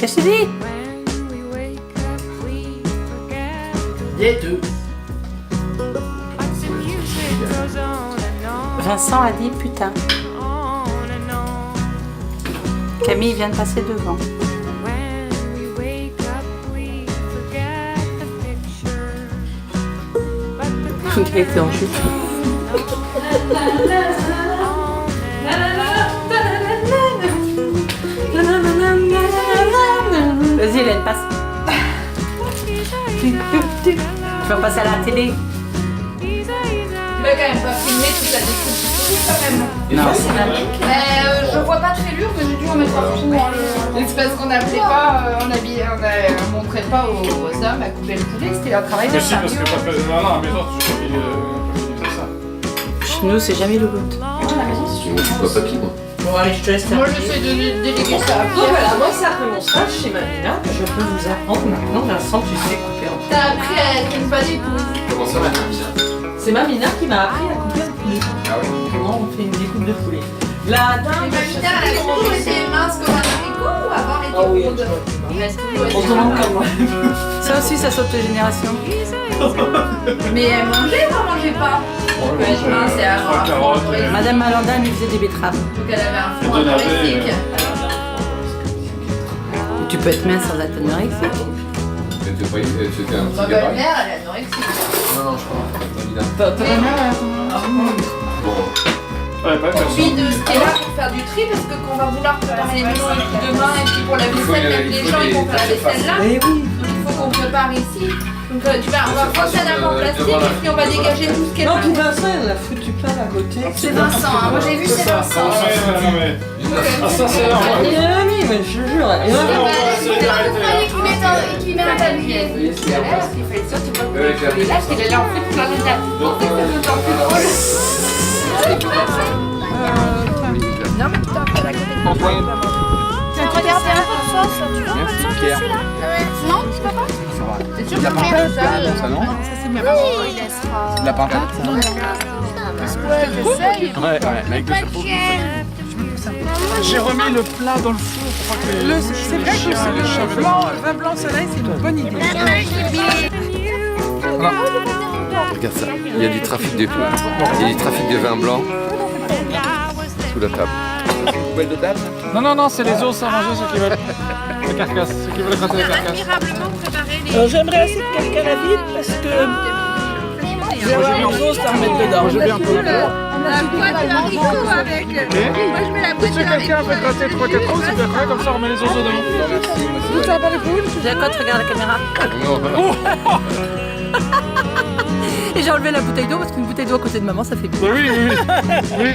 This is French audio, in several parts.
Chérie. Deux. Vincent a dit putain. Camille vient de passer devant. Il était en jupe. Vas-y Hélène, passe. Tu vas passer à la télé. Tu vas quand même pas filmer toute la découpe quand même. Non. Je vois pas très lourd, mais j'ai dû en mettre partout. C'est parce qu'on n'appelait pas, on montrait pas aux hommes à couper le poulet, c'était leur travail de Mais si, parce que papa, non, à la maison, tu fais ça. Chez nous, c'est jamais le goût. À la maison, c'est Je suis pas papy, moi. Bon, allez, je te laisse Moi, j'essaie de déléguer ça à Donc Pierre. voilà, moi c'est après mon stage chez Mamina que je peux vous apprendre maintenant. Vincent, tu sais couper en T'as appris à être une bonne épouse. Comment ça va, Mamina? C'est Mamina qui m'a appris à couper le poulet. Ah oui. Comment on fait une découpe de poulet. La dinde, Mais Mamina, elle a toujours été mince comme un haricot ou avant elle Ah oui, était ronde? Il reste toujours été autrement mince. comme moi. Ça aussi, ça saute de génération. Mais elle mangeait ou elle mangeait pas? Elle peut être mince et avoir un Carottes, fond anorexique. Madame Malandin lui faisait des betteraves. Donc elle avait un fond Et de navet, anorexique. Tu peux être mince sans être anorexique. C'était un Ma petit gabarit? belle-mère, elle est anorexique. Non, non, je crois. Mamina. Ta mère, Bon. Ouais, pas Puis de ce qui est là pour faire du tri, parce que qu'on va vouloir préparer l'émission demain et puis pour la vaisselle, même les gens ils vont faire la vaisselle là. Eh oui. Donc il faut qu'on prépare ici. Donc on va prendre ça d'un en plastique et puis on va dégager tout ce qui est Non, là. puis Vincent, elle a foutu plein à côté. C'est Vincent, hein. Moi j'ai vu c'est Vincent. Non, mais. Ah, ça, c'est Il normal. est un ami, mais je te jure. Il est un ami. Vous croyez qu'il met un tablier? Il fallait surtout pas que les lâches, il allait en fait plein de table. Pensez que c'est d'autant plus drôle. Non mais putain, pas la côté de Antoine. Tiens, regarde bien la sauce, tu vois? Merci, Pierre. Non, tu peux pas? C'est sûr que Lapin. merde, ça. Ça, non? Ça c'est mes parents, il laissera. Lapin. Ouais, j'essaye. Ouais, avec le chapeau. J'ai remis le plat dans le four pour pas que C'est vrai que le vin blanc soleil, c'est une bonne idée. Regarde ça. Il y a du trafic de vin blanc sous la table. Poêle de table? Non, c'est les os à manger, ceux qui veulent. La carcasse, ceux qui veulent gratter la carcasse. Admirablement préparé les... J'aimerais assez que quelqu'un la vide parce que je vais avoir une sauce à remettre dedans. J'ai bien un peu. La boîte d'haricots avec... Moi je mets la boîte Si quelqu'un veut gratter 3-4 os, c'est bien prêt, comme ça on remet les os dedans. Tout ça par les poules. Jacotte, regarde la caméra. Non, Et j'ai enlevé la bouteille d'eau parce qu'une bouteille d'eau à côté de maman, ça fait bien. Oui,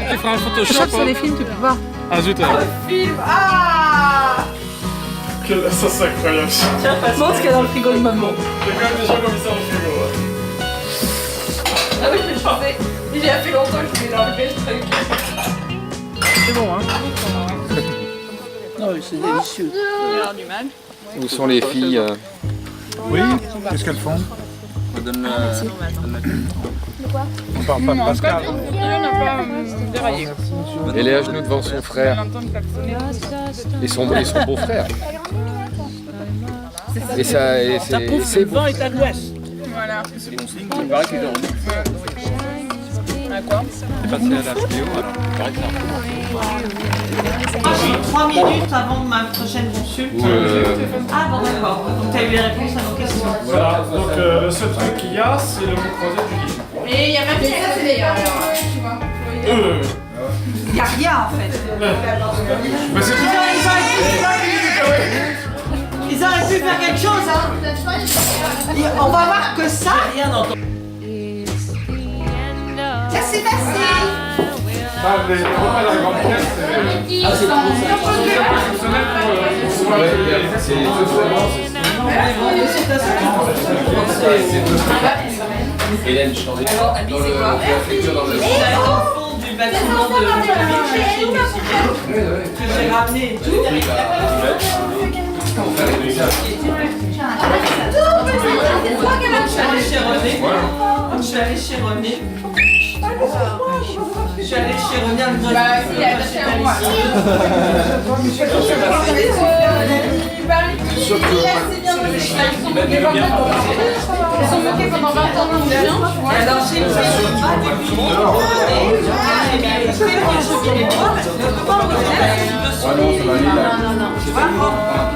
tu feras un Je Photoshop. crois que sur les films, tu peux voir. Ah zut, Film. Ah. ça c'est incroyable. Montre ce qu'il y a dans le frigo de maman. J'ai quand même des gens comme ça au frigo. Ah oui, mais je pensais. Il a fait longtemps que je voulais l'enlever le truc. C'est bon, hein. C'est délicieux. Où sont les filles? Oui, qu'est-ce qu'elles font? Je donne On parle pas de Pascal. Elle est à genoux devant son frère et son beau-frère. Et ça, et c'est Le beau. vent est à l'ouest. Il paraît qu'ils ont C'est passé à la vidéo, alors il paraît que Moi j'ai 3 minutes avant ma prochaine consulte. Ah bon d'accord, donc tu as eu les réponses à nos questions. Voilà, donc le seul truc qu'il y a, c'est le mot croisé du livre. Et il y a même ça, c'est meilleur alors, tu vois. Il n'y a rien en fait. Mais c'est tout. Ils auraient pu faire quelque chose hein. Et on va voir que ça. Rien dans ton... Ça c'est facile. Ah, les repas de la grande pièce, c'est... Ah c'est trop exceptionnel pour c'est deux fois. Hélène, je t'en ai dans le fond du bâtiment de que j'ai ramené et tout. Je suis allée chez René. Je suis allée chez René. Je suis allée chez René à me Bah, si, elle a acheté un mois. parler de sûr que- c'est bien passé. Ils sont moqués pendant 20 ans. Ils sont moqués pendant 20 ans de nous. Alors j'ai pas de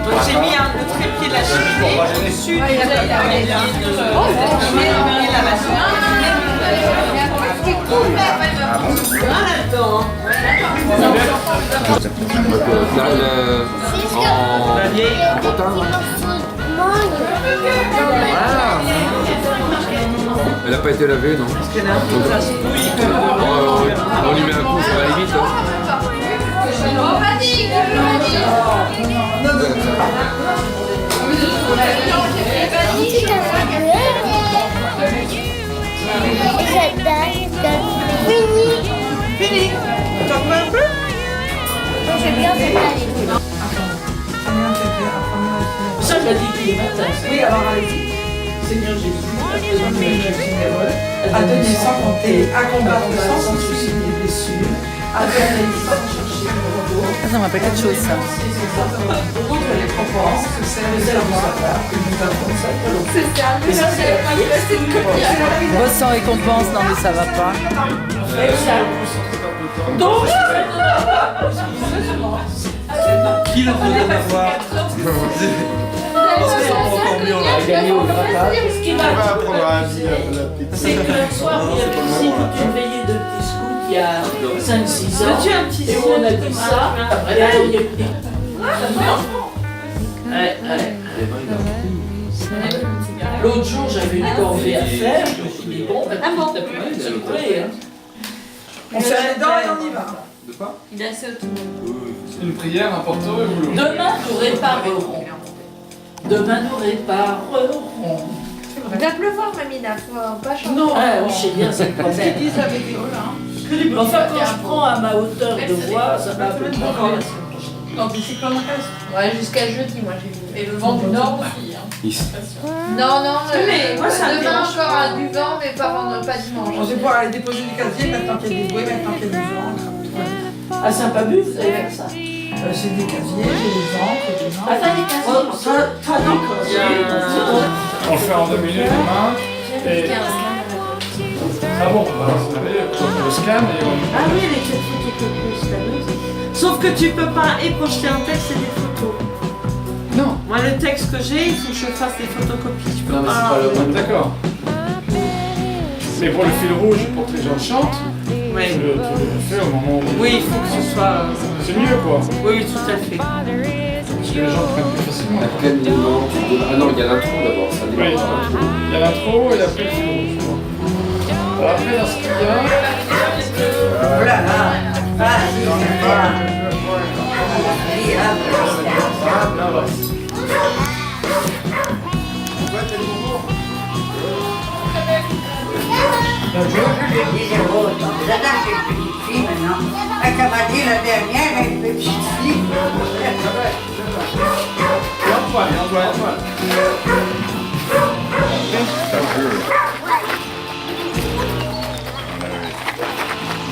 donc j'ai mis le trépied de la cheminée au-dessus du trépied de la Elle n'a pas été lavée, non? On lui met un coup, ça va aller vite. Fini. T'en veux un peu? Ça, je l'ai dit tous les matins. Oui, alors allez-y. Seigneur Jésus, À donner sans compter, à combattre sans souci des blessures, à donner sans chercher le repos. Ça me rappelle quelque chose, ça. Contre les récompenses, c'est le zèle du savoir que nous avons cette volonté. C'est ça, mais ça, c'est une copie. Bosse sans récompense, non mais ça va pas. Donc, Qui l'a fait d'avoir Ce qui va prendre un billet à la petite. c'est que le soir, il y a aussi toute une veillée de petits scouts il y a 5-6 ans. veux-tu un petit Et où on a dit ça, et alors il y a eu des... Ouais. L'autre jour, j'avais une corvée à faire, je me suis dit, bon, t'as plus de secouer, hein. on fait les dents et on y va. De quoi? Il est assez autonome. Une prière importante ou le... Demain, nous réparerons. Demain, nous réparerons. Il va pleuvoir, Mamina, faut pas changer. Non, oui, je sais bien, c'est le problème. Enfin, quand je prends à ma hauteur de voix, ça va un peu plus loin. Ouais, jusqu'à jeudi, moi j'ai vu. Et le vent du nord aussi. Hein. Non, Mais moi, ça me demain dérange encore pas. du vent, mais pas dimanche. On va pouvoir aller déposer du casier maintenant qu'il y a des bruits, maintenant qu'il y a des encres. À Saint-Pabu, vous allez faire ça? J'ai des casiers, j'ai des encres, des encres. Ah, t'as des casiers? T'as des casiers? On le fait en 2 minutes demain. Et... Ah bon, bah, vous savez, on le scan et on... Ah oui, les photocopieuses scanneuses. Sauf que tu peux pas et projeter un texte et des photos. Non. Moi, le texte que j'ai, il faut que je fasse des photocopies. Je peux Non, mais c'est pas... pas le bon. D'accord. Mais pour le fil rouge, pour que les gens chantent, Ouais. tu le fais au moment où... Oui, il faut que ce soit... C'est mieux, quoi. Oui, tout à fait. Parce que les gens prennent plus facilement. À quel moment tu peux... Ah non, il y a l'intro d'abord, ça Oui, dépend. il y a l'intro et après le fil rouge, je crois. Alors après, dans ce qu'il y a... Oh là là. J'adore ces petites filles maintenant. Elle m'a dit la dernière, elle est une petite fille. Antoine.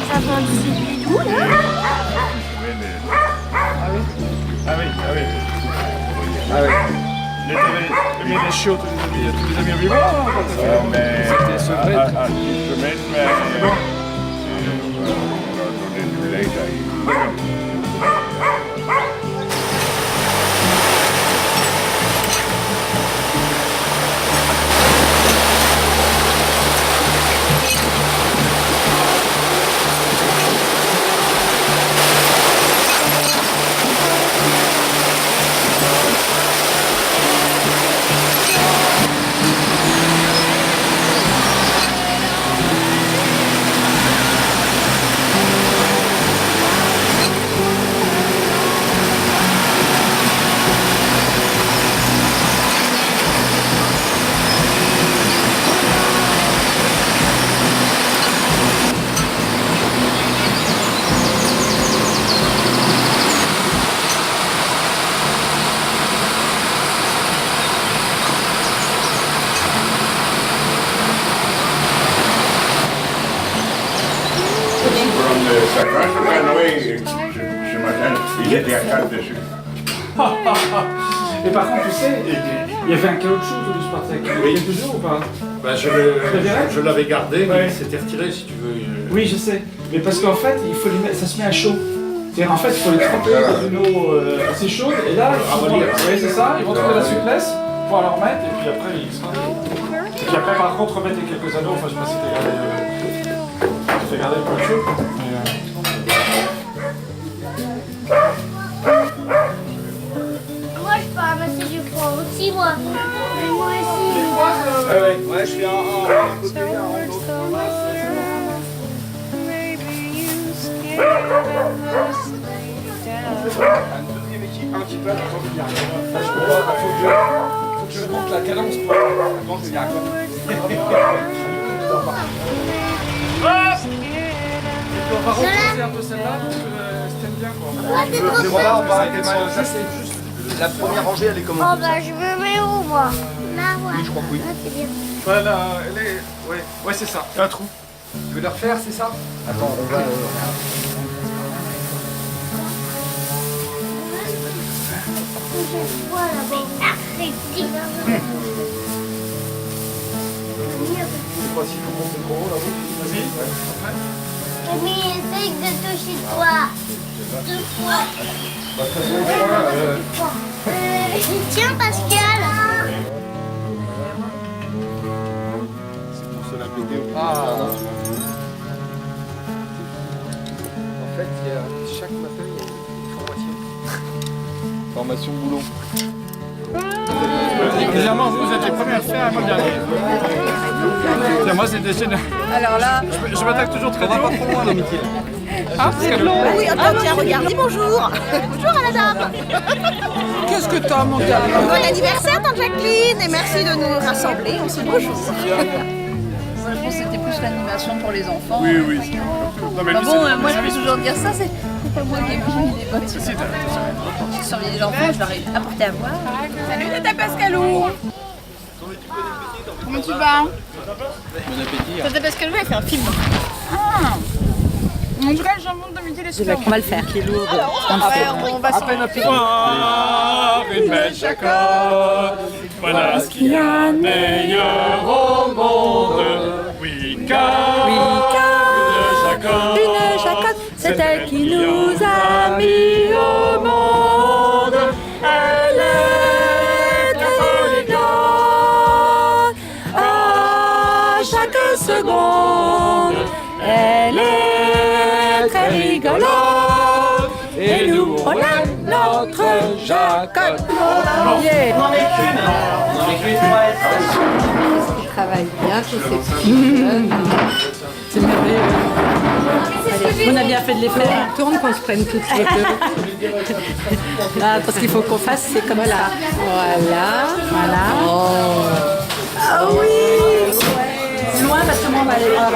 Ça prend du bidou là. Ah oui. Le mien est chaud, tous les amis au bureau. C'était secret. À 6 semaines, mais... On a donné du lait, là. Ça crache, oui, ce matin, il était à 4 dessus. Mais par contre, tu sais, il y avait un caoutchouc autour du Spartak. Il y a toujours ou pas? Bah, je l'avais gardé, mais il s'était retiré si tu veux. Oui, je sais. Mais parce qu'en fait, il faut les mettre, ça se met à chaud. C'est-à-dire, en fait, il faut les tremper dans une eau assez chaude, et là, oui, c'est ça, ils vont trouver la souplesse pour la remettre, et puis après, ils se rendent. Et puis après, par contre, remettre les quelques anneaux, enfin, je sais pas si t'as gardé le caoutchouc. Moi, je peux ramasser du froid aussi, moi. Moi aussi. Ouais, je suis un petit peu avant de venir. Faut que je monte la cadence pour avant de venir. On va reposer un peu celle-là, parce que c'était bien quoi. On va arrêter ça, c'est juste la première rangée, elle est comme Oh, bah, je me mets où, moi? Là, ouais. Oui, je crois que oui. Ah, c'est bien. Voilà, elle est. Ouais, c'est ça. Il y a un trou. Tu veux la refaire, c'est ça? Attends, on va. Je vois là, mais arrêtez. Je sais pas s'il faut monter le gros là-haut. Vas-y. Mais essaye de toucher toi. 2 fois. Bah, très bien, Tiens, Pascal. c'est la vidéo. Ah. En fait, chaque matin, il y a une formation. Formation boulon. Évidemment, vous êtes les premiers à le faire, moi le dernier. Tiens, moi, c'était génial. Alors là, Je m'attaque toujours très loin. Ah, c'est long. Oui, attends, tiens, regarde, dis bonjour. Bonjour à la dame. qu'est-ce que t'as, mon gars? Bon anniversaire, tante Jacqueline, et merci de nous rassembler. On se dit bonjour. Moi, je pense que c'était plus l'animation pour les enfants. Oui, oui. Non, mais Bah lui, bon, c'est- moi je peux toujours dire ça, c'est pas moi qui ai mis les bottes. J'ai surveillé les enfants, je leur ai apporté à boire. Salut Tata Pascalou. Comment tu vas? Bon appétit. Tata Pascalou, elle fait un film. Ah. En tout cas, le jambon de midi, les super. On va le faire. On va se faire Boire une belle chacotte, voilà ce qu'il y a de meilleur au monde. Wicca, Une jacotte, c'est elle qui nous a mis au monde. Elle est très élégante à chaque seconde. Elle est très rigolote. Et nous, on a notre jacotte. Yeah. Il travaille bien, tu sais. C'est merveilleux. On a bien fait de les faire. On tourne qu'on se prenne toutes les deux. Ah, parce qu'il faut qu'on fasse, c'est comme ça. Voilà. Oh. Ah oui. Loin parce que moi on va aller voir.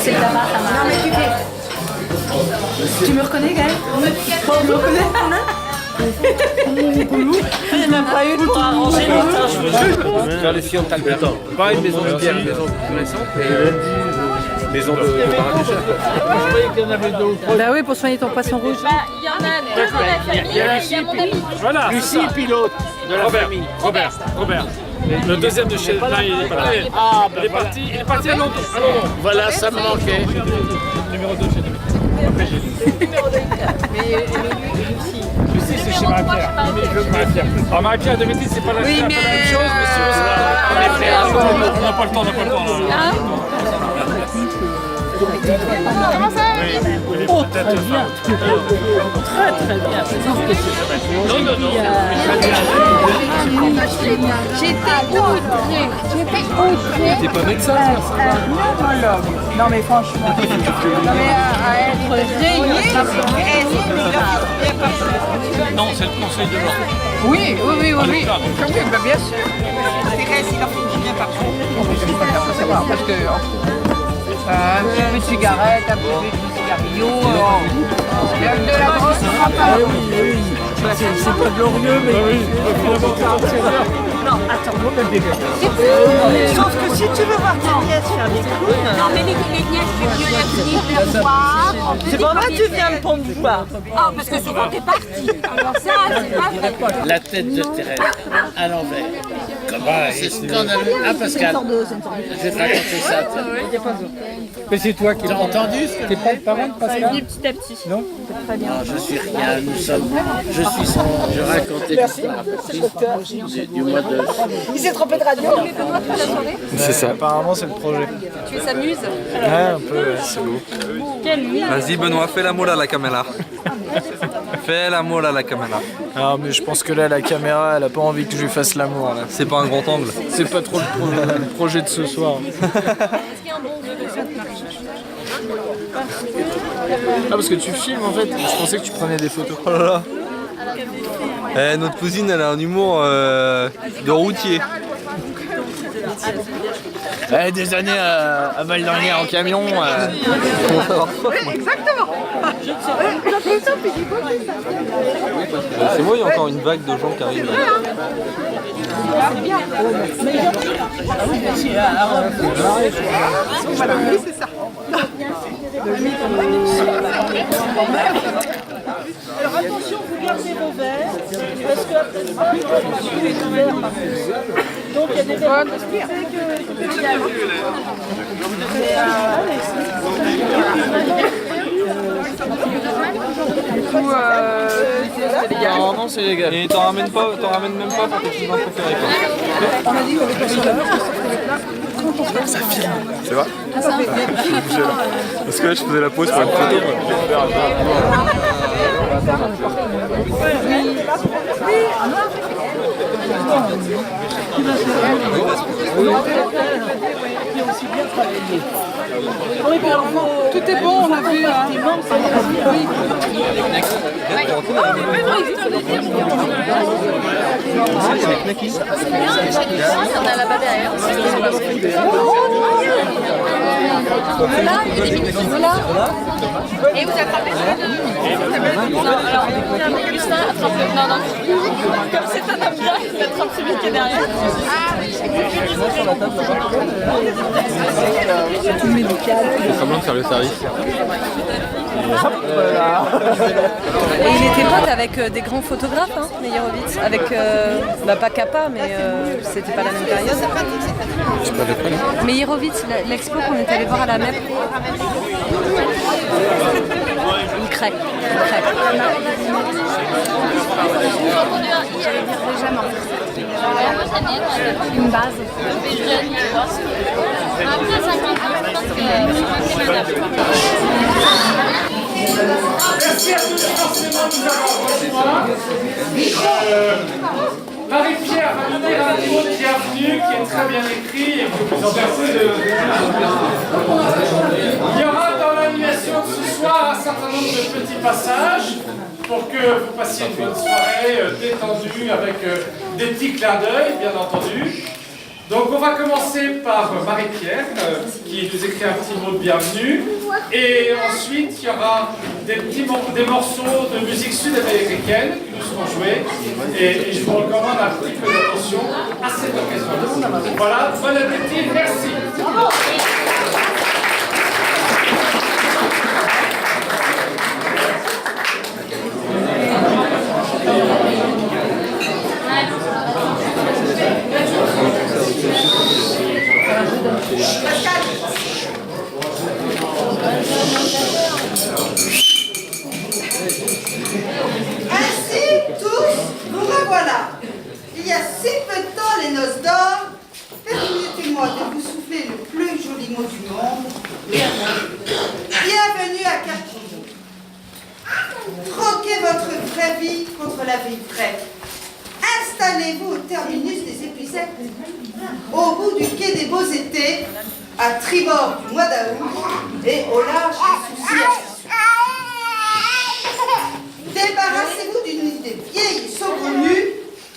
C'est le tabac, Non mais tu fais. Tu me reconnais, Gaël? Tu me reconnais? Il n'y en a pas une pour arranger longtemps, je veux juste. Faire les filles en talbert. Pas une maison de bière, une maison de connaissance, et maison de baracucha. Bah oui, pour soigner ton poisson rouge. Il y en a deux dans la famille, il y a mon ami. Voilà, Lucie, pilote de la famille. Robert. Le deuxième de chez là, il est pas là. Il est parti à Londres. Voilà, ça me manquait. Numéro 2 chez nous. Après, j'ai dit. Lucie, c'est chez Marie-Pierre. Alors, Marie-Pierre, de métier, c'est pas la même chose, mais on n'a pas le temps, là. Comment ça? Oh, très bien. Très bien. Non. J'étais outrée. T'es pas médecin, ça? Non mais franchement. Non mais à être rayée. Non, c'est le conseil de l'ordre. Oui. Bah, bien sûr. Thérèse, il en faut bien par contre. Savoir parce que un petit peu de cigarette, un peu de cigarillo, de la grosse frappe. C'est pas glorieux, mais. Non, attends. Sauf que si tu veux voir tes nièces faire des clowns. Non, mais les nièces, je vais mieux les voir. C'est pour ça que tu viens pour me voir. Ah, parce que souvent t'es parti. Alors ça, c'est pas vrai. La tête de Thérèse à l'envers. Comment c'est scandaleux. Ah, Pascal, je vais te raconter ça. Mais c'est toi qui l'as entendu. T'es pas le parent de Pascal? Petit à petit. Non? Non, je suis rien. Je suis son. Je racontais l'histoire du mois de. Il s'est trompé de radio. C'est ça. Apparemment, c'est le projet. Tu s'amuses? Ouais, un peu, ouais. C'est beau. Vas-y Benoît, fais l'amour à la caméra. Fais l'amour à la caméra. Ah, mais je pense que là, la caméra, elle a pas envie que je lui fasse l'amour. Là. C'est pas un grand angle. C'est pas trop le projet de ce soir. Ah, parce que tu filmes en fait. Je pensais que tu prenais des photos. Oh là là. Eh, notre cousine, elle a un humour de routier. Des années à Val-d'Ornières en camion. Exactement. C'est moi, il y a encore une vague de gens qui arrivent. Voilà, oui, c'est ça. Alors attention, vous gardez vos verres, parce qu'après ça, le est ouvert. Donc il y a des verres qui fait Normalement, c'est légal. Et t'en ramènes même pas pour tes petits vins préférés. Ça filme. C'est vrai? Parce que là, je faisais la pause pour une photo. Tout est bon, on a vu. On a là-bas derrière. Et vous attrapez non, alors, Augustin attrape le... Non, comme c'est un homme bien, il attrape celui qui est derrière. C'est tout médical. C'est semblant de faire le service. Et il était pote avec des grands photographes, hein, Meyerowitz, avec, pas Kappa, mais c'était pas la même période. Je sais pas de quoi là. Meyerowitz, l'expo qu'on est allé voir à la MEP. Il crée. Une base. Après 50 ans, je pense que c'est madame. Merci à tous forcément de nous avoir rejoints. Marie-Pierre va nous dire un mot de bienvenue qui est très bien écrit et que vous en remercie de... Il y aura dans l'animation de ce soir un certain nombre de petits passages pour que vous passiez une bonne soirée détendue avec des petits clins d'œil, bien entendu. Donc on va commencer par Marie-Pierre qui nous écrit un petit mot de bienvenue et ensuite il y aura des morceaux de musique sud-américaine qui nous seront joués et je vous recommande un petit peu d'attention à cette occasion. Voilà, bon appétit, merci. Ainsi, tous, vous revoilà. Il y a si peu de temps les noces d'or, permettez-moi de vous souffler le plus joli mot du monde. Bienvenue à Carquillon. Troquez votre vraie vie contre la vie vraie. Installez-vous au terminus des épuisettes, au bout du quai des Beaux Étés, à tribord du mois d'août et au large des soucis. Débarrassez-vous d'une idée vieille et saugrenue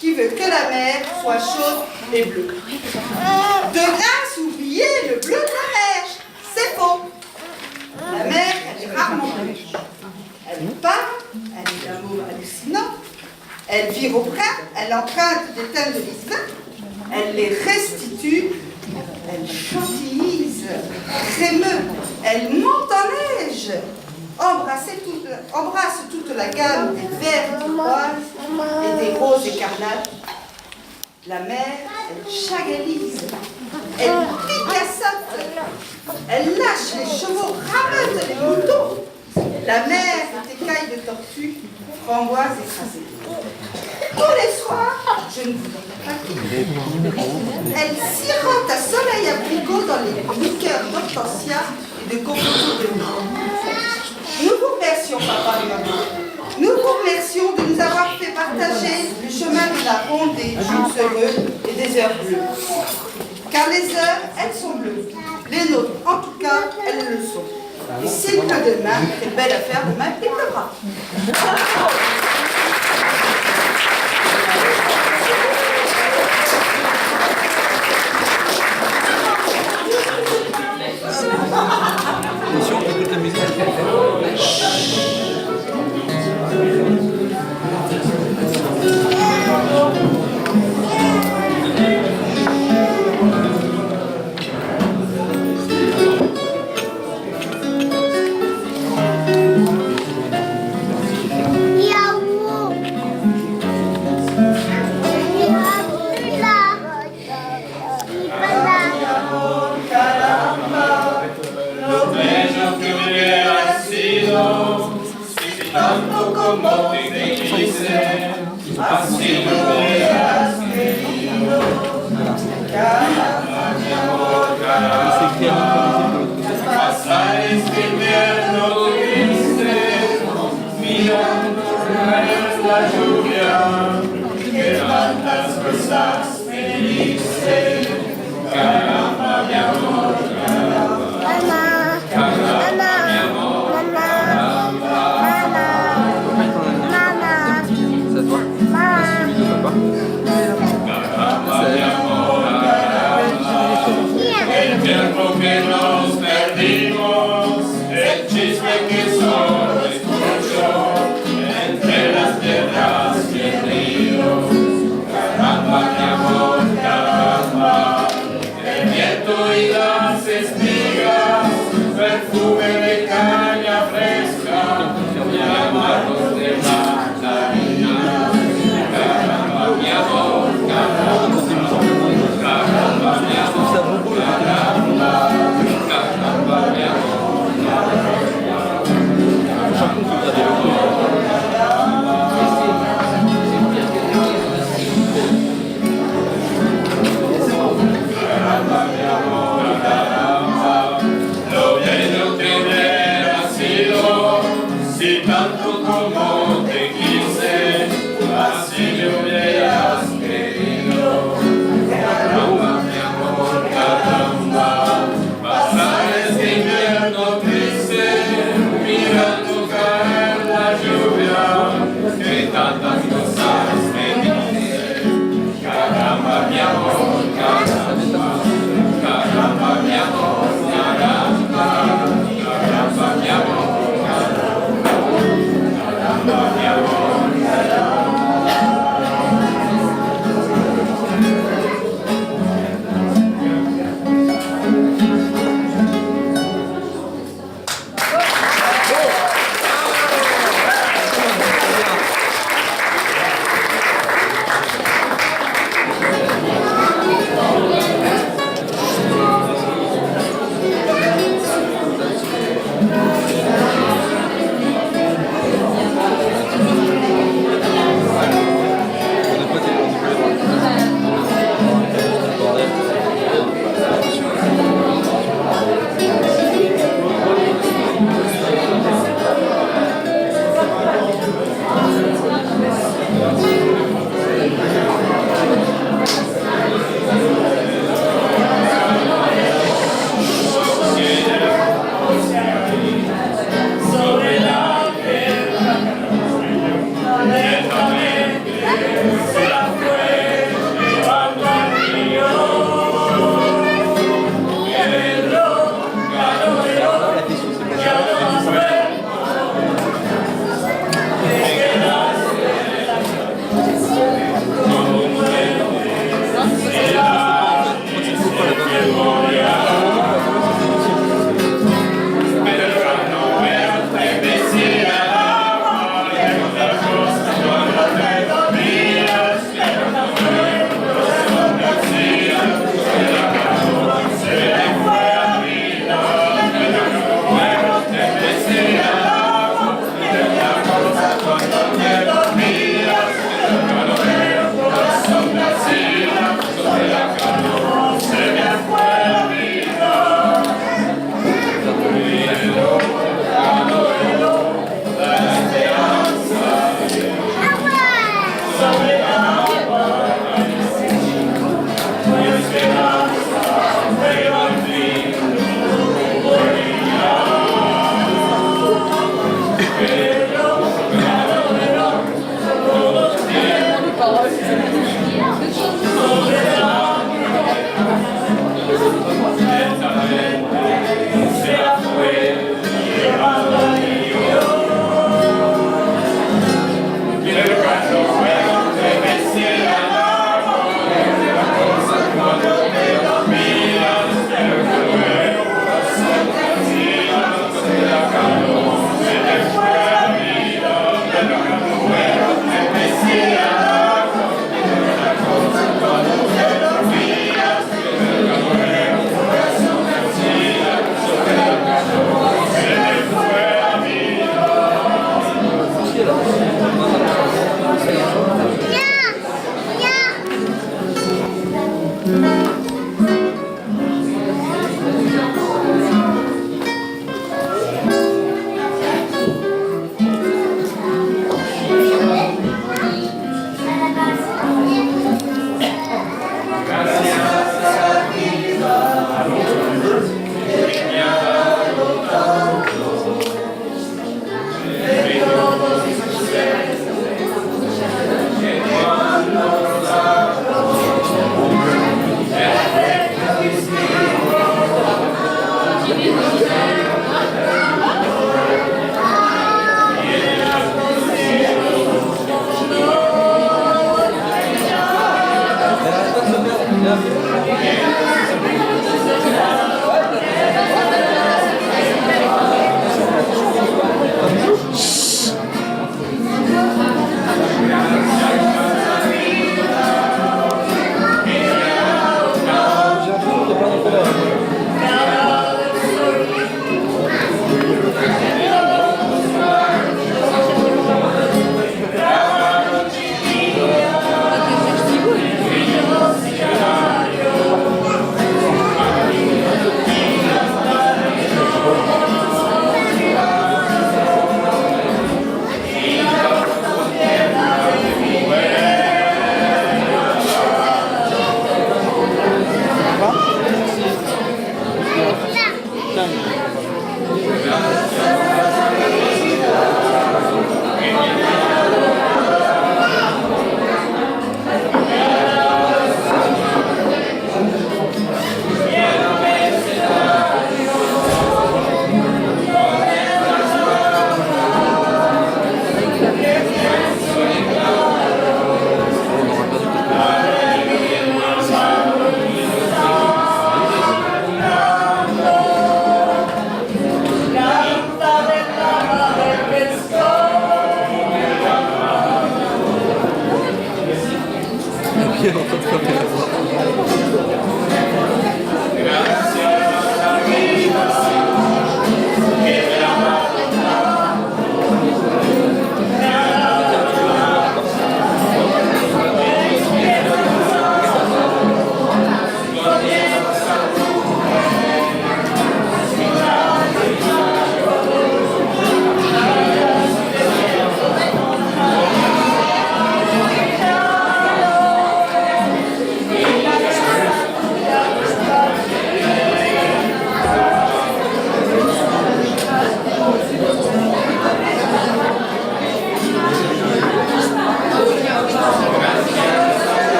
qui veut que la mer soit chaude et bleue. De grâce, oubliez le bleu de la mer. C'est faux. La mer, elle est rarement bleue. Elle parle, elle est d'un mot hallucinant. Elle vire au bras, elle emprunte des thèmes de l'Islam. Elle les restitue, elle chante embrasse toute la gamme des verts turquoises et des roses écarlates. La mère, elle chagalise, elle picassote, elle lâche les chevaux, ramasse les moutons. La mère est écaille de tortue, framboise écrasée. Tous les soirs, je ne vous donne pas tout. Elle sirote à soleil abricot dans les liqueurs d'hortensia et de cocotier de mort. Nous vous remercions, papa et maman. Nous vous remercions de nous avoir fait partager le chemin de la ronde des jours heureux et des heures bleues. Car les heures, elles sont bleues. Les nôtres, en tout cas, elles le sont. Et s'il pleut demain, quelle belle affaire, demain, il pleuvra. Attention, écoute la musique. Como te dice, así lo verás, querido. Mi amor, pasar este invierno triste, mirando la lluvia, que tantas cosas me dice. Caramba, mi amor, caramba, caramba, mi amor. El tiempo que nos perdimos, el chisme que solo escucho entre las piedras y el río. Caramba, mi amor.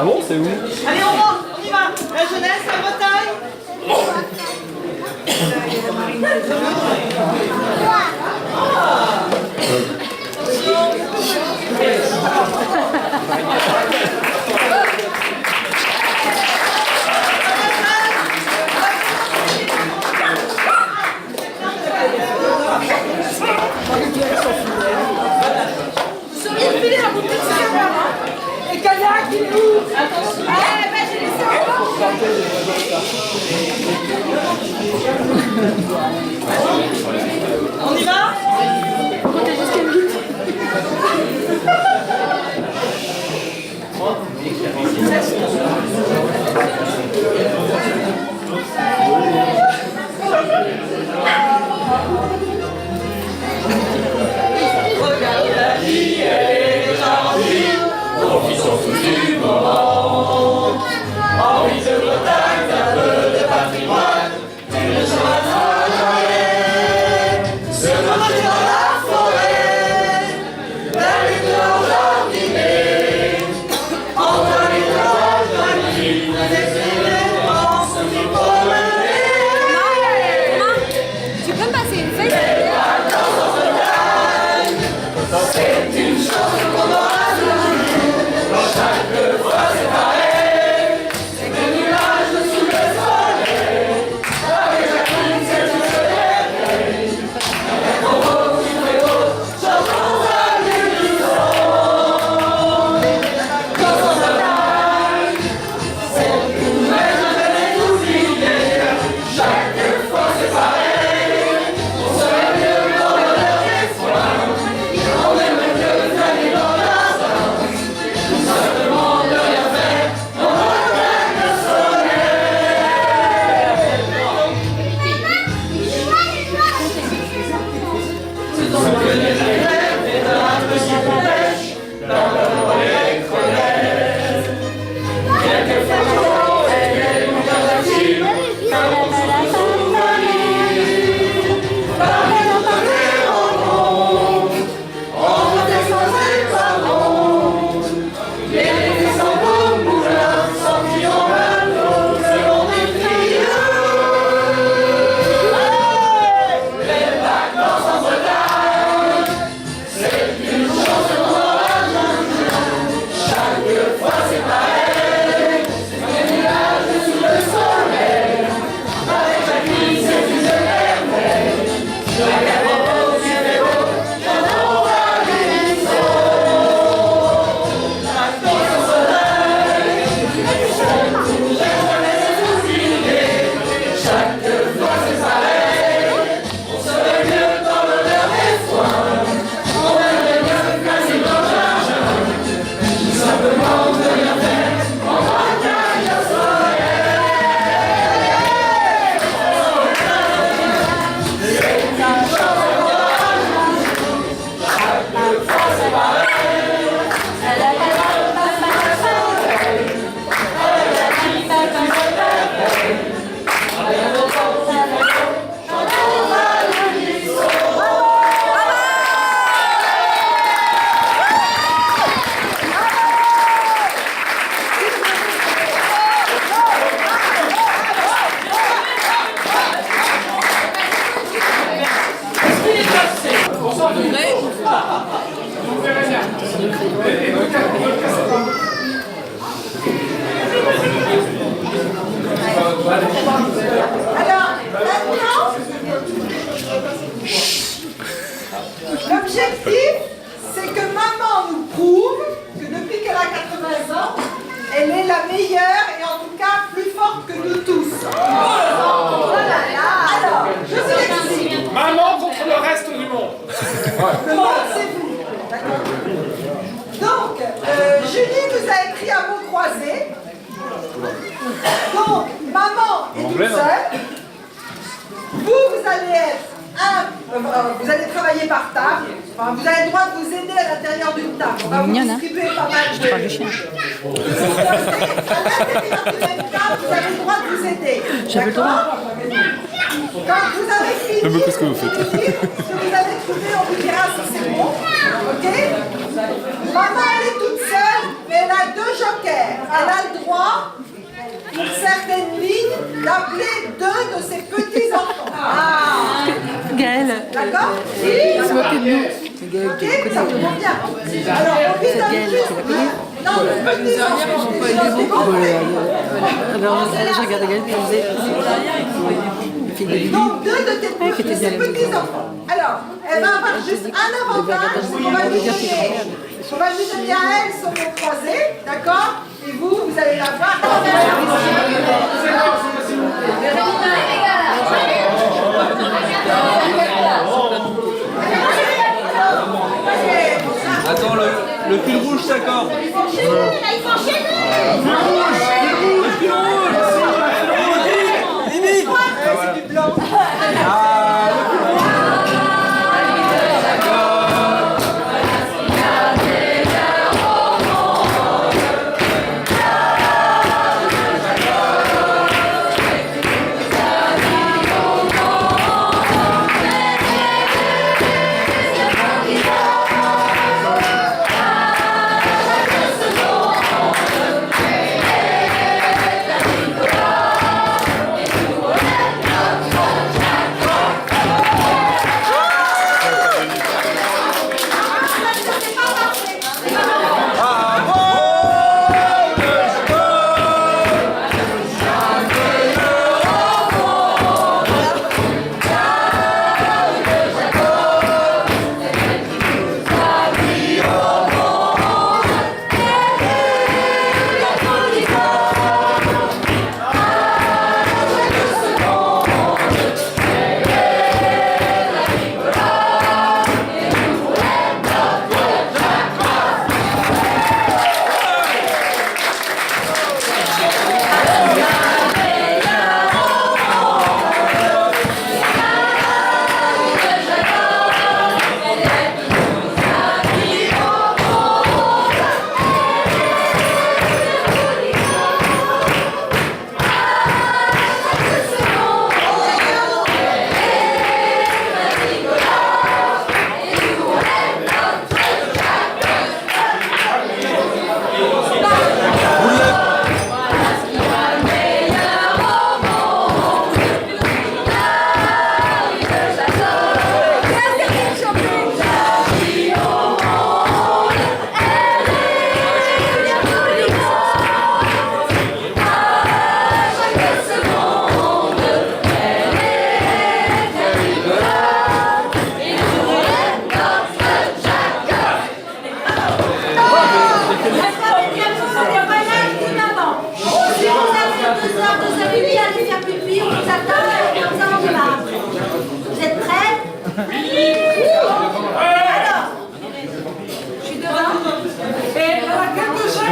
Ah bon, c'est où? Allez, on y va. La jeunesse, la Bretagne. Vous seriez filé à mon petit gamin, hein? Et kayak, il est où? Attention. Eh ben, j'ai laissé On y va? Comptez jusqu'à 8. Regarde la vie, elle est gentille. Profitons tous du moment. Envie de Bretagne, un peu de patrimoine. Tu ne sauras jamais se marcher dans la forêt. La lune en jardinier. Entre les toits de la nuit, les éléments se font promener. Tu peux me passer une feuille? C'est une chose qu'on aura toujours. Chaque fois c'est pareil. C'est des nuages sous le soleil. Avec la pluie, c'est tout le réveil. Trop beau, très beau, chantons à l'unisson. Dans son oreille, c'est tout, mais jamais oublier. Chaque fois c'est pareil. On serait mieux dans le espoir. On aimerait mieux aller dans la danse. Tout simplement de rien faire. On regarde le soleil. Nous ont connu la grève et un peu si pêche. Dans le relais crevettes. Quelques photos et des mouvements d'actifs. Alors, maintenant, l'objectif, c'est que maman nous prouve que depuis qu'elle a 80 ans, elle est la meilleure et en tout cas plus forte que nous tous. Oh là là. Alors, je vous explique. Maman contre le reste du monde. Le monde, c'est vous. D'accord. Donc, Julie nous a écrit un mot croisé. Donc, maman est toute seule. Vous allez être vous allez travailler par table. Enfin, vous avez le droit de vous aider à l'intérieur d'une table. On va vous distribuer pas mal de choses. À l'intérieur d'une même table, vous avez le droit de vous aider. J'avais le droit. Quand vous avez fini, J'aime beaucoup ce que vous faites. ce que vous avez trouvé, on vous dira si c'est bon. Ok? Maman, elle est toute seule, mais elle a 2 jokers. Elle a le droit, pour certaines lignes, d'appeler 2 de ses petits-enfants. Ah! Gaëlle. D'accord? Il se moquait de nous. Ok, ça vous convient. Alors, on vise un plus. Non, le petit-enfant. Je regardais Gaëlle qui faisait. Donc, 2 de tes petits-enfants. Alors, elle va avoir juste un avantage, c'est qu'on va lui donner à elle son mot croisé, d'accord? Et vous allez la voir. Attends, le fil rouge s'accorde. Il faut enchaîner. Le fil rouge. Vite. C'est du blanc.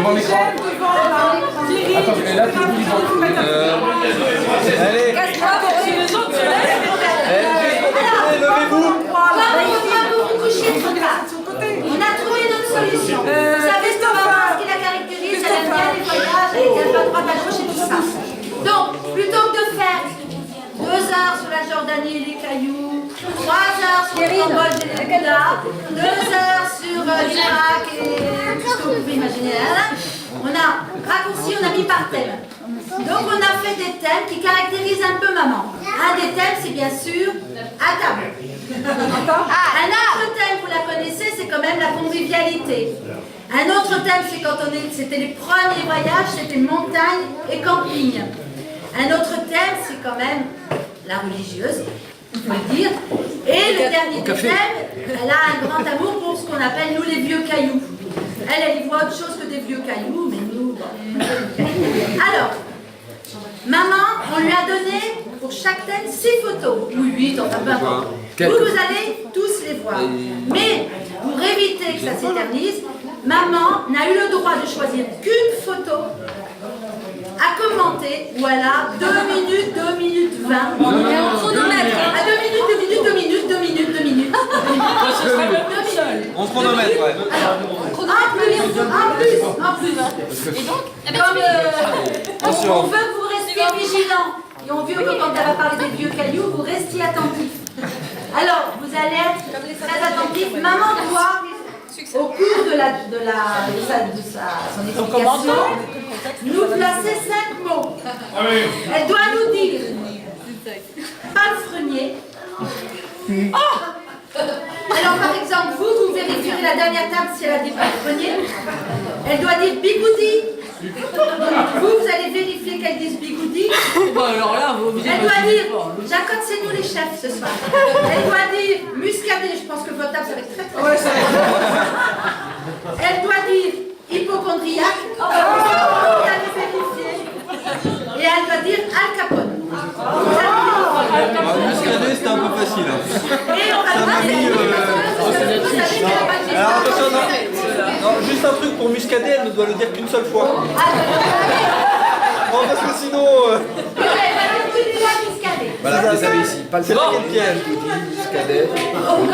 devant l'écran. Attends, mais là, tu bouges. Allez. Levez-vous. On a trouvé notre solution. Vous savez ce qui la caractérise, elle aime bien les voyages, elle est pas droite à gauche et tout ça. Donc, plutôt que de faire 2 heures sur la Jordanie et les cailloux, 3 heures sur le Cambodge et les Bouddhas, 2 heures sur l'Irak et tout ce que vous pouvez imaginer, on a raccourci, on a mis par thème. Donc on a fait des thèmes qui caractérisent un peu maman. Un des thèmes, c'est bien sûr à table. Un autre thème, vous la connaissez, c'est quand même la convivialité. Un autre thème, c'est quand c'était les premiers voyages, c'était montagne et camping. Un autre thème, c'est quand même la religieuse, il faut le dire. Et le dernier thème, elle a un grand amour pour ce qu'on appelle, nous, les vieux cailloux. Elle y voit autre chose que des vieux cailloux, mais nous, bon. Alors, maman, on lui a donné pour chaque thème 6 photos, ou 8, enfin peu importe. Vous allez tous les voir. Mais pour éviter que ça s'éternise, maman n'a eu le droit de choisir qu'une photo à commenter, voilà, 2 minutes, 2 minutes 20. Chronomètre. À 2 minutes, 2 minutes, 2 minutes, 2 minutes, 2 minutes. On chronomètre, ouais. En plus. Et donc, comme on veut que vous restiez vigilants, et on veut que quand elle va parler des vieux cailloux, vous restiez attentifs. Alors, vous allez être très attentifs. Maman doit, au cours de son explication, nous placer 5 mots. Elle doit nous dire palefrenier. Alors par exemple, vous vérifierez la dernière table si elle a dit palefrenier. Elle doit dire bigoudi. Vous allez vérifier qu'elle dise bigoudi. Alors là, elle doit dire, Jacob, c'est nous les chefs ce soir. Elle doit dire muscadet, je pense que votre table ça va être très très Elle doit dire hypochondriaque. Vous allez vérifier. Et elle doit dire Al Capone. Muscadet, c'était un peu facile. Et on va Alors attention, non, juste un truc pour Muscadet, elle ne doit le dire qu'une seule fois. Non, parce que sinon. Voilà, vous les avez ici. Pas le piège. Muscadet. Comment?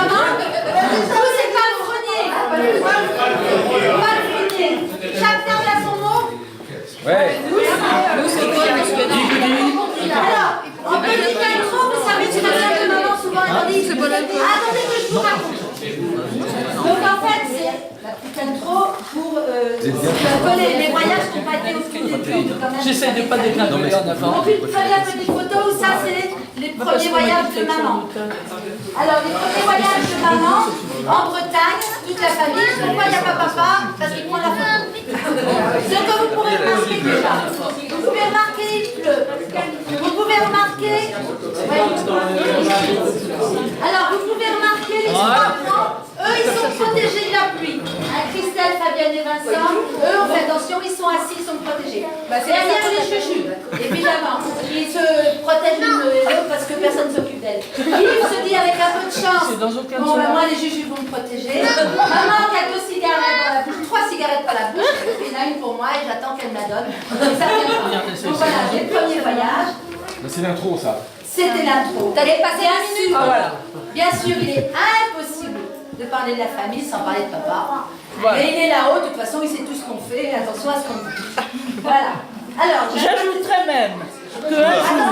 Vous, c'est pas le premier. Pas le premier. Chacun a son mot. Ouais. Alors, en petit intro, vous savez, c'est la table de maman souvent, elle dit, attendez que je vous raconte. Donc en fait, c'est la petite intro pour les voyages qui n'ont pas été au tout début. J'essaie de pas déclarer. Donc une première petite photo où ça c'est les premiers voyages de maman. Alors les premiers voyages de maman en Bretagne, toute la famille. Pourquoi il n'y a pas papa? Parce qu'il prend la photo. Ce que vous pourrez remarquer déjà, vous pouvez remarquer il pleut. Vous pouvez remarquer. Alors vous pouvez remarquer les 3 grands. Eux, ils sont protégés de la pluie. Christelle, Fabienne et Vincent, eux, on fait attention, ils sont assis, ils sont protégés. Derrière les chouchous, évidemment, ils se protègent l'une et l'autre parce que personne ne s'occupe d'elles. Yves se dit avec un peu de chance, bon, ben, moi les chouchous vont me protéger. Maman qui a 2 cigarettes dans la bouche, 3 cigarettes dans la bouche, il y en a une pour moi et j'attends qu'elle me la donne. Et ça viendra. Donc voilà, les premiers voyages. C'est l'intro, ça. C'était l'intro. T'as dépassé 1 minute. Voilà. Bien sûr, il est impossible de parler de la famille sans parler de papa. Voilà. Et il est là-haut, de toute façon, il sait tout ce qu'on fait, attention à ce qu'on dit. Voilà. Alors, j'ajouterais même que un jour.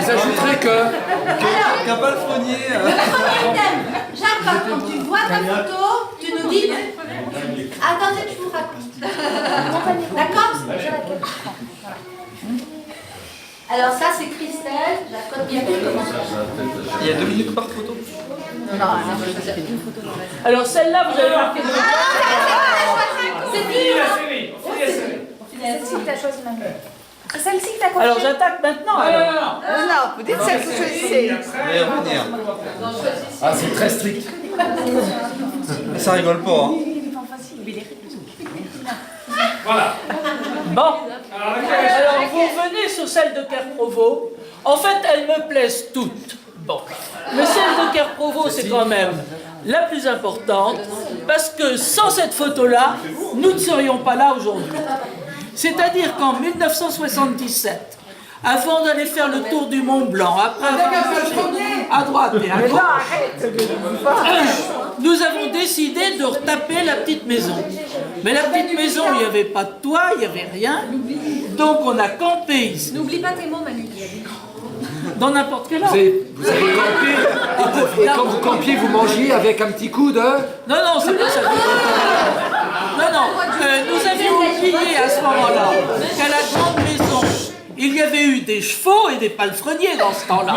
J'ajouterais qu'un palefrenier. Le premier thème, Jacob, quand tu vois ta photo, tu nous dis. Attendez, je vous raconte. D'accord? Alors ça c'est Christelle, Jacob bien comment. Il y a 2 minutes par photo. Non, c'est une photo. Alors celle-là, vous avez marqué. C'est dur. C'est celle-ci que tu as choisi maintenant. C'est celle-ci que tu as choisi. Alors j'attaque maintenant. Non, vous dites celle que vous choisissez. Ah, c'est très strict. Ça rigole pas, hein. Voilà. Bon. Alors vous revenez sur celle de Kerprovo. En fait, elles me plaisent toutes. Bon, mais celle de Kerprovo, c'est quand même la plus importante, parce que sans cette photo-là, nous ne serions pas là aujourd'hui. C'est-à-dire qu'en 1977, avant d'aller faire le tour du Mont Blanc, après avoir marché à droite et à gauche, nous avons décidé de retaper la petite maison. Mais la petite maison, il n'y avait pas de toit, il n'y avait rien. Donc on a campé ici. N'oublie pas tes mots, Manu. Dans n'importe quel ordre. Vous avez campé, et quand vous campiez, vous mangiez avec un petit coup de... Non, non, c'est pas ça. Non, nous avions oublié à ce moment-là qu'à la grande maison, il y avait eu des chevaux et des palefreniers dans ce temps-là.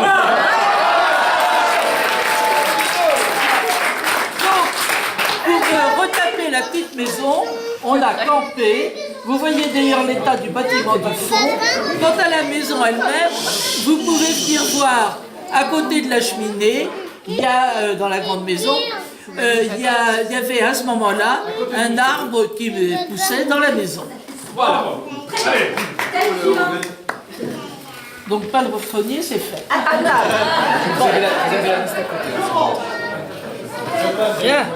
Donc, pour retaper la petite maison, on a campé. Vous voyez d'ailleurs l'état du bâtiment du fond. Quant à la maison elle-même, vous pouvez venir voir à côté de la cheminée, il y a dans la grande maison, il y avait à ce moment-là un arbre qui poussait dans la maison. Voilà. Donc pas le refrainier, c'est fait. Vous avez la liste à côté. Bien.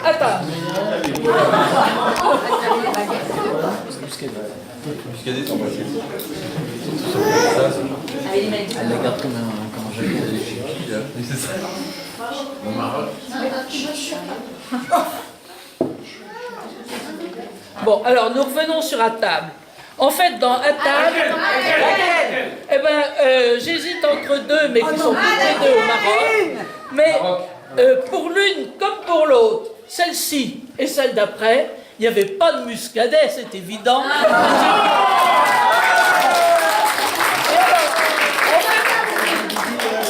Attends. Elle la garde comme un joli chiqui là. C'est ça. Au Maroc. Bon, alors nous revenons sur À table. En fait, dans À table, eh ben, j'hésite entre deux, mais qui sont toutes les deux au Maroc. Mais pour l'une comme pour l'autre, celle-ci et celle d'après, il n'y avait pas de muscadet, c'est évident.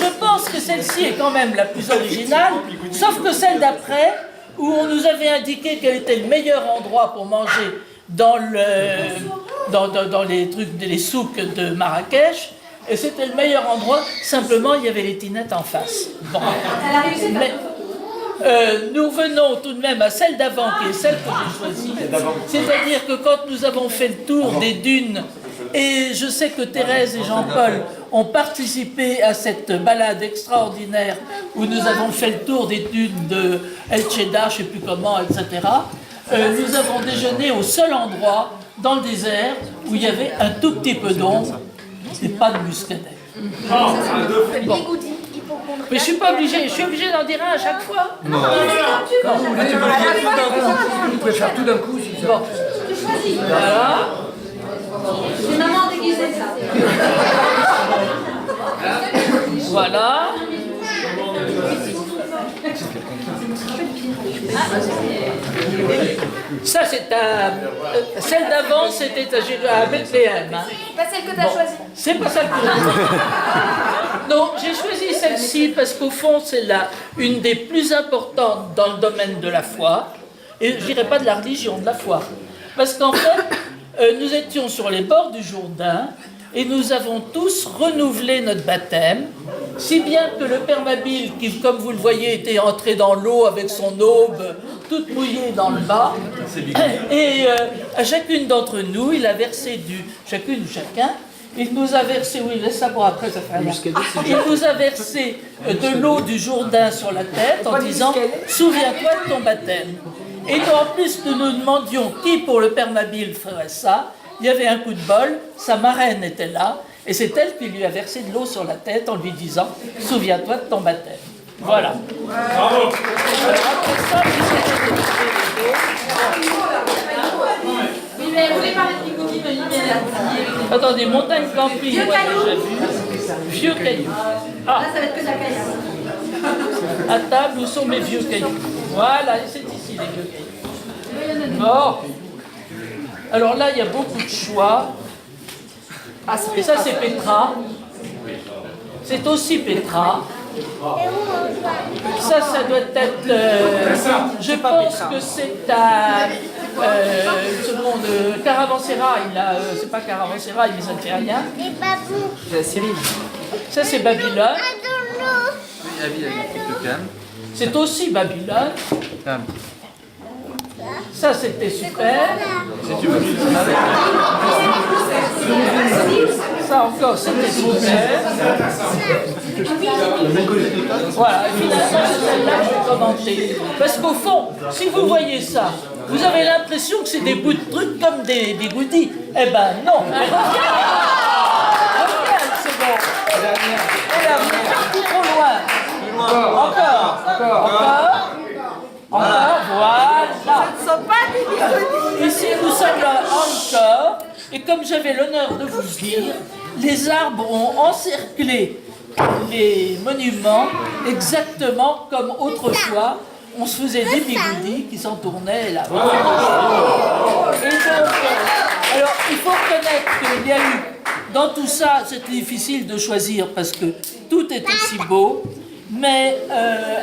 Je pense que celle-ci est quand même la plus originale, sauf que celle d'après, où on nous avait indiqué quel était le meilleur endroit pour manger dans les trucs, les souks de Marrakech, et c'était le meilleur endroit, simplement il y avait les tinettes en face. Bon. Mais, nous venons tout de même à celle d'avant, qui est celle que j'ai choisie. C'est-à-dire que quand nous avons fait le tour des dunes, et je sais que Thérèse et Jean-Paul ont participé à cette balade extraordinaire où nous avons fait le tour des dunes de El Chedda, je ne sais plus comment, etc. Nous avons déjeuné au seul endroit dans le désert où il y avait un tout petit peu d'ombre et pas de muscadet. Bon. Mais je suis pas obligé, je suis obligé d'en dire un à chaque fois. Non, vous pouvez faire tout d'un coup. Si ça... Bon. Voilà. C'est maman déguisée, ça. Voilà. Ça, c'est celle d'avant, c'était à Bethléem. Hein. Pas celle que tu as choisie. C'est pas celle que j'ai choisie. Non, j'ai choisi celle-ci parce qu'au fond, c'est une des plus importantes dans le domaine de la foi. Et je dirais pas de la religion, de la foi. Parce qu'en fait, nous étions sur les bords du Jourdain et nous avons tous renouvelé notre baptême, si bien que le père Mabille, qui, comme vous le voyez, était entré dans l'eau avec son aube toute mouillée dans le bas, et à chacune d'entre nous, il a versé chacune ou chacun, il nous a versé, oui, laisse ça pour après, ça fait rien. Il nous a versé de l'eau du Jourdain sur la tête en disant « Souviens-toi de ton baptême ». Et en plus, nous nous demandions qui, pour le père Mabille, ferait ça. Il y avait un coup de bol, sa marraine était là, et c'est elle qui lui a versé de l'eau sur la tête en lui disant « Souviens-toi de ton baptême ». Voilà. Bravo. Alors après ça, Oui, mais vous voulez parler de Picoudi, mais il vient attendez, montagne camping, Vieux moi caillou. j'ai vu. Vieux caillou. Ah, Là, ça va être que de la caillasse. à table, où sont mes vieux cailloux? Voilà, c'est ici les vieux cailloux. Bon. Alors là, il y a beaucoup de choix. Ah, ça, c'est Petra. C'est aussi Petra. Ça doit être... je pense que c'est à... une seconde, Caravansérail, c'est pas Caravansérail, mais ça ne fait rien. C'est la Syrie. Ça, c'est Babylone. C'est aussi Babylone. Ça, c'était super. Ça encore, c'était super. Voilà, et finalement, c'est celle-là que je vais commenter. Parce qu'au fond, si vous voyez ça, vous avez l'impression que c'est des bouts de trucs comme des goodies. Eh ben non. Regarde, c'est bon. Regarde, vous êtes parti trop loin. Encore, voilà. Ce ne sont pas des bigoudis. Ici, nous sommes là encore, et comme j'avais l'honneur de vous le dire, les arbres ont encerclé les monuments exactement comme autrefois. On se faisait des bigoudis qui s'entournaient là. Et donc, alors, il faut reconnaître qu'il y a eu, dans tout ça, c'était difficile de choisir parce que tout était si beau, mais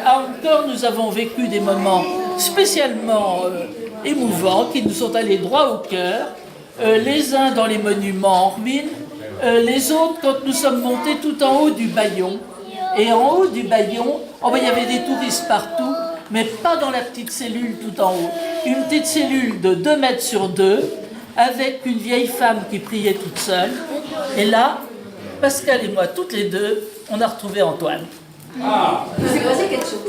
à Angkor, nous avons vécu des moments spécialement émouvants qui nous sont allés droit au cœur. Les uns dans les monuments en ruine, les autres quand nous sommes montés tout en haut du Bayon. Et en haut du Bayon, il y avait des touristes partout, mais pas dans la petite cellule tout en haut. Une petite cellule de 2 mètres sur 2, avec une vieille femme qui priait toute seule. Et là, Pascal et moi, toutes les deux, on a retrouvé Antoine. C'est passé quelque chose.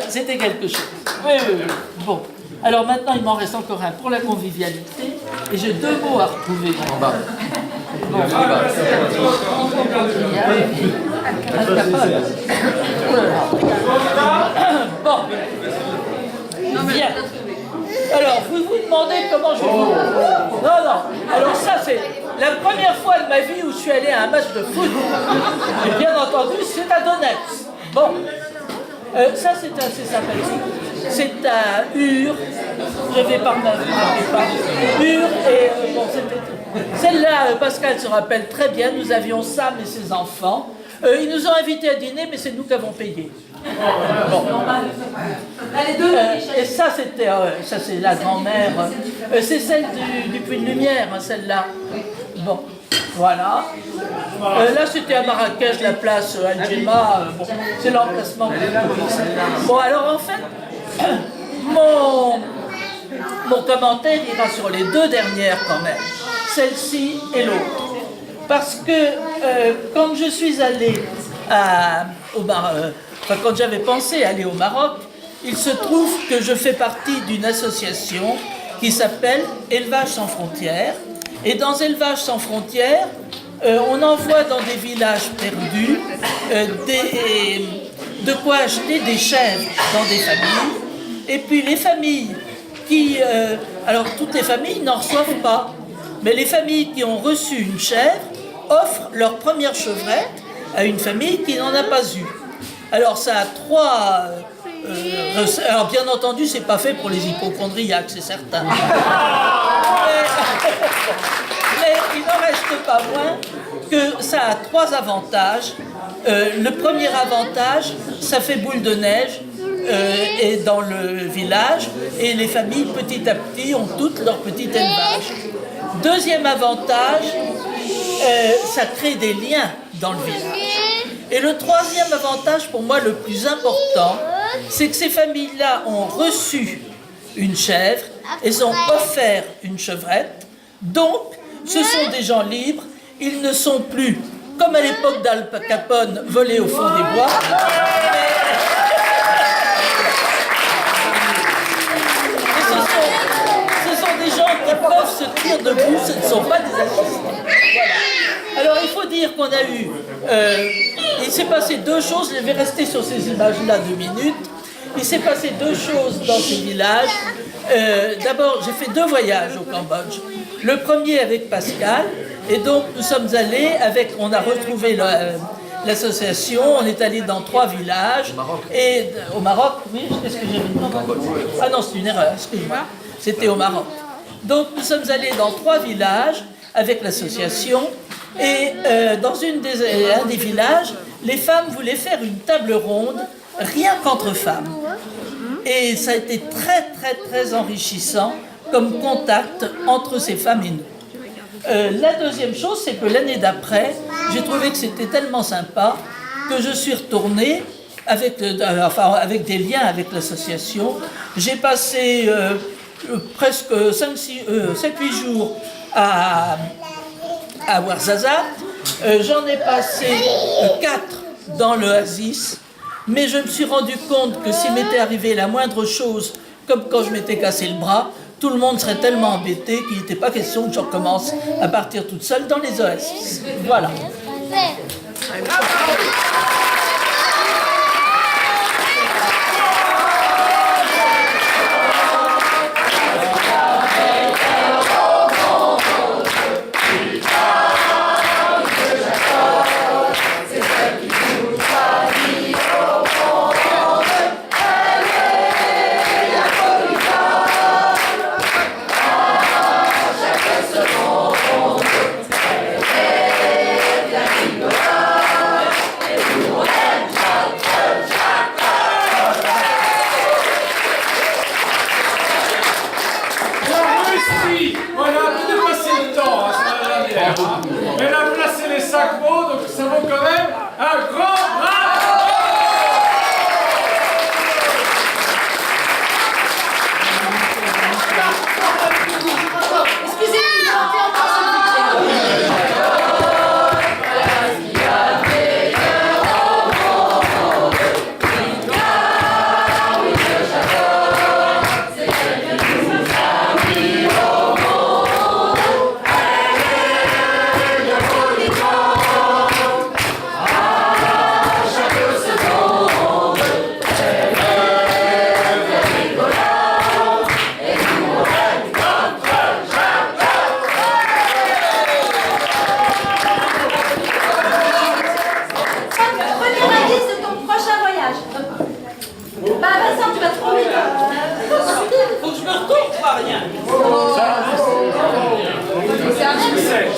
C'était quelque chose. Oui. Bon. Alors maintenant, il m'en reste encore un pour la convivialité. Et j'ai 2 mots à retrouver. En bas. Bon. Bien. Alors, vous vous demandez comment je vous... Non. Alors ça, c'est la première fois de ma vie où je suis allé à un match de foot. Et bien entendu, c'est à Donetsk. Bon. Ça, c'est assez sympathique. C'est à Ur. Je vais pas me Ur et bon, c'était tout. Celle-là, Pascal se rappelle très bien. Nous avions Sam et ses enfants. Ils nous ont invités à dîner, mais c'est nous qui avons payé. Bon. Et ça, c'était, ça c'est la grand-mère. C'est celle du Puy de Lumière, hein, celle-là. Bon, voilà. Là, c'était à Marrakech, la place Al-Jema. Bon, c'est l'emplacement. Bon, alors en fait, mon commentaire ira sur les 2 dernières quand même. Celle-ci et l'autre. Parce que quand je suis allée au Maroc, quand j'avais pensé aller au Maroc, il se trouve que je fais partie d'une association qui s'appelle Élevage sans frontières. Et dans Élevage sans frontières, on envoie dans des villages perdus de quoi acheter des chèvres dans des familles. Et puis les familles qui... alors toutes les familles n'en reçoivent pas, mais les familles qui ont reçu une chèvre offrent leur première chevrette à une famille qui n'en a pas eu. Alors ça a 3... alors bien entendu, c'est pas fait pour les hypochondriaques, c'est certain. Mais il n'en reste pas moins que ça a 3 avantages. Le premier avantage, ça fait boule de neige et dans le village, et les familles petit à petit ont toutes leur petit élevage. Deuxième avantage, ça crée des liens dans le village. Et le troisième avantage, pour moi le plus important, c'est que ces familles-là ont reçu une chèvre et ont offert une chevrette. Donc, ce sont des gens libres. Ils ne sont plus, comme à l'époque d'Al Capone, volés au fond des bois. Et ce sont des gens qui peuvent se tenir debout, ce ne sont pas des assistants. Voilà. Alors, il faut dire qu'on a eu... il s'est passé 2 choses, je vais rester sur ces images-là 2 minutes. Il s'est passé 2 choses dans ces villages. D'abord, j'ai fait 2 voyages au Cambodge. Le premier avec Pascal, et donc nous sommes allés on a retrouvé l'association, on est allé dans 3 villages. Et au Maroc, oui, qu'est-ce que j'ai dit ? Ah non, c'est une erreur, excuse-moi. C'était au Maroc. Donc nous sommes allés dans 3 villages avec l'association, et dans un des villages, les femmes voulaient faire une table ronde, rien qu'entre femmes. Et ça a été très, très, très enrichissant comme contact entre ces femmes et nous. La deuxième chose, c'est que l'année d'après, j'ai trouvé que c'était tellement sympa que je suis retournée avec des liens avec l'association. J'ai passé presque 7-8 jours à Ouarzazate, J'en ai passé 4 dans l'Oasis, mais je me suis rendu compte que s'il m'était arrivé la moindre chose, comme quand je m'étais cassé le bras, tout le monde serait tellement embêté qu'il n'était pas question que je recommence à partir toute seule dans les Oasis. Voilà. Voilà, vous dépassez le temps, hein, c'est la dernière. Mais là, vous placez les 5 mots, donc ça vaut quand même un grand bravo! Excusez-moi,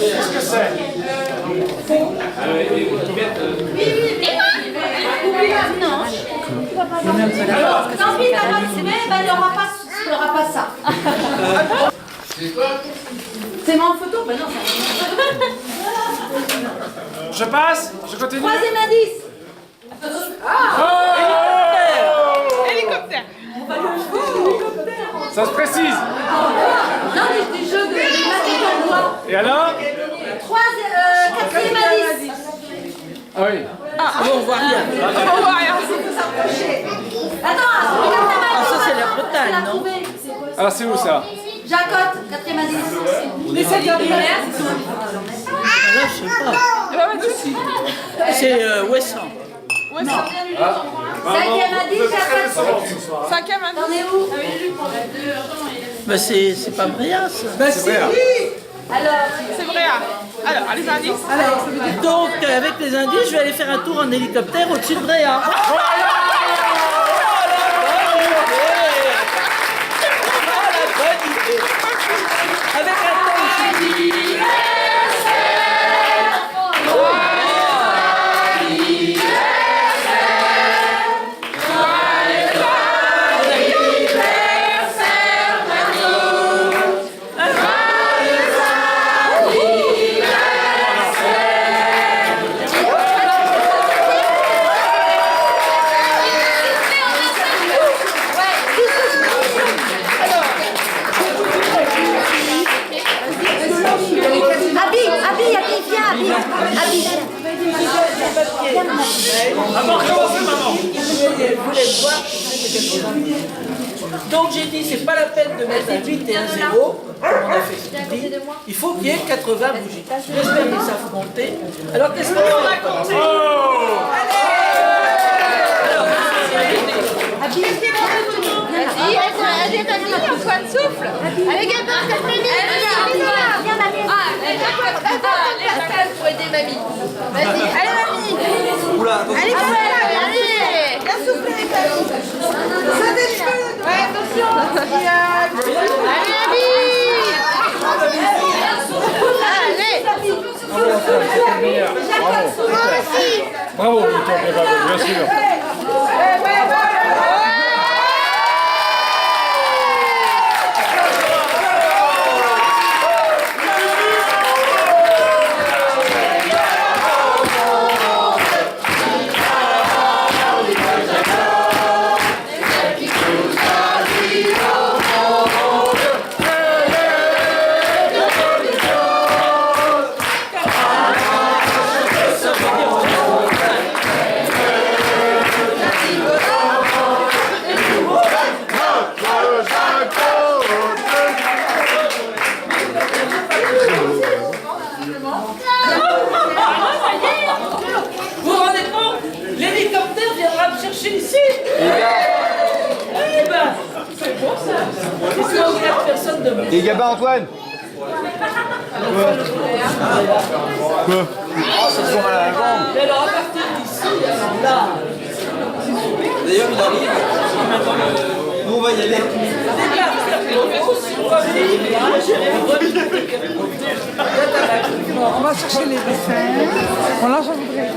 Qu'est-ce que c'est? Tant pis, t'as participé, ben il n'y aura pas ça. C'est moi en photo? Ben non, ça. Je passe? Je continue? Troisième indice. Hélicoptère. Ça se précise. Non, des jeux de maquettes en bois. Et alors? Quatrième indice. Ah oui. On voit rien. On voit rien. Attends, Ah, ça c'est la Bretagne, non? Alors c'est où ça? Jacotte, quatrième indice. Les 7 dernières. Là, je sais pas. C'est Ouessant. Cinquième indice, Jacotte. Cinquième indice. T'en es où? Bah c'est pas Bréa, ça. C'est vrai. Alors, C'est vrai. Alors, les indices. Donc, avec les indices, je vais aller faire un tour en hélicoptère au-dessus de Bréa. Avec un temps Donc j'ai dit, c'est pas la peine de mettre un 8 et un 0, comme on a fait ce midi. Il faut qu'il y ait 80 bougies. J'espère qu'ils savent compter. Alors qu'est-ce qu'on va commencer? Vas-y, Antoine, souffle. Allez, Gabin, t'as mamie. Pour aider mamie. Vas-y, allez, mamie. Allez, allez. Bien souffler, les familles. Ça des cheveux. Ouais, attention. Allez, Bravo, bien sûr. Et Gabin Antoine. Quoi? C'est sur la jambe. Mais alors à partir d'ici, alors là. D'ailleurs, il arrive. Nous, on va y aller. On va chercher les dessins. On lance un voudrait.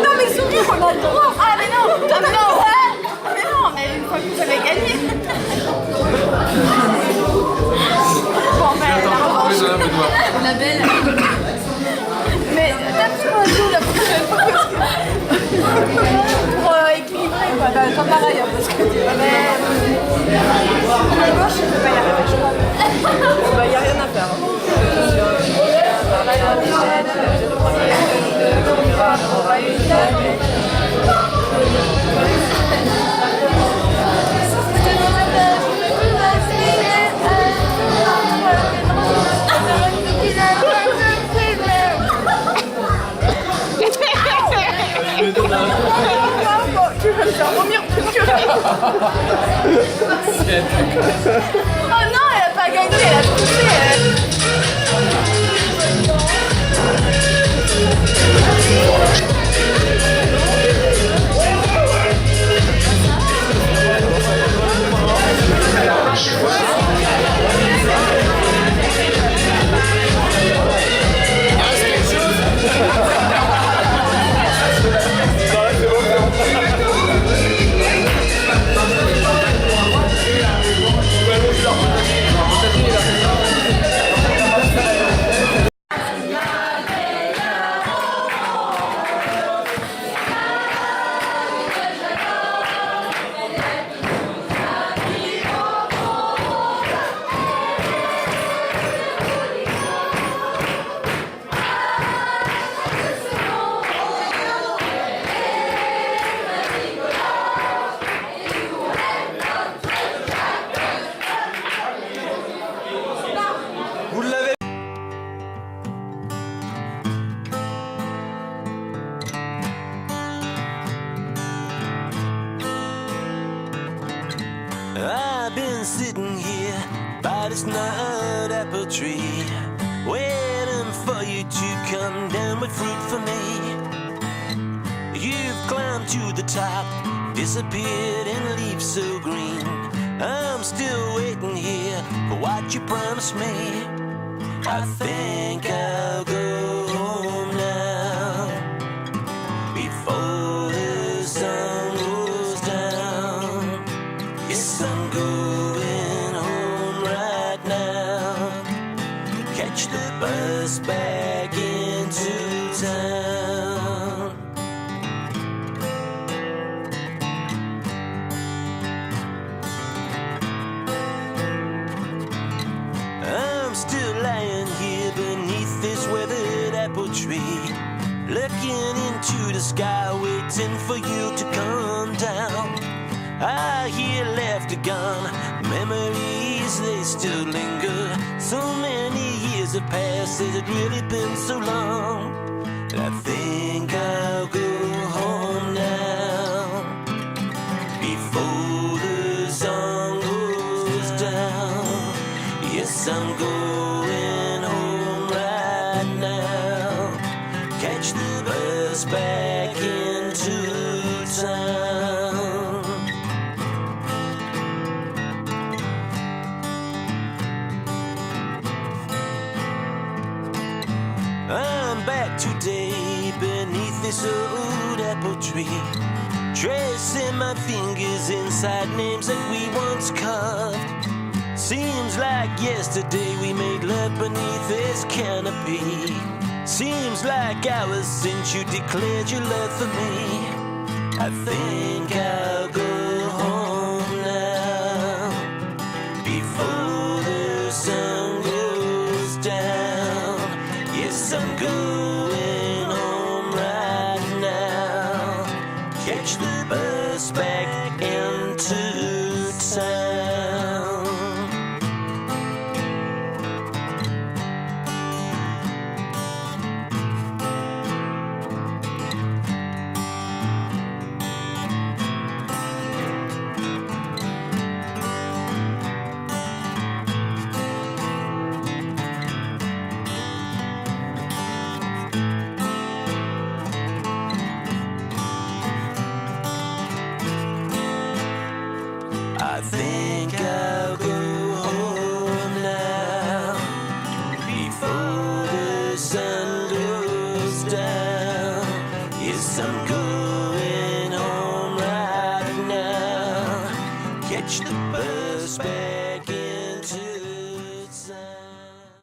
Non mais sourire, on a le droit. Ah mais non, ah, mais non, mais non, mais une fois que vous avez gagné. Bon ben la revanche. La belle. Mais tape-toi un jour la prochaine fois parce que pour équilibrer quoi. Bah, toi pareil hein, parce que tu vas la gauche, je peux pas y arriver, je crois. Bah y a rien à faire. Tu vas me faire vomir plus que rien. Oh non, elle a pas gagné, elle a trouvé. that it's not apple tree, waiting for you to come down with fruit for me. You've climbed to the top, disappeared in leaves so green. I'm still waiting here for what you promised me. I think I'll go home now before the sun goes down. Yes, I'm going home right now. Catch the bus back into town. I'm still lying here beneath this weathered apple tree, looking into the sky, waiting for you to come down. I hear laughter gone, memories they still linger. So many years have passed, has it really been so long? I think I'll go home now before the sun goes down. Yes, I'm going home right now. Catch the bus back into town. I'm back today beneath this old apple tree, tracing my fingers inside names that we once carved. Seems like yesterday we made love beneath this canopy. Seems like hours since you declared your love for me. I think I'll go home now before the sun goes down. Yes, I'm going home right now. Catch the bus back into town. I think I'll go home now before the sun goes down. Yes, I'm going home right now. Catch the bus back into town.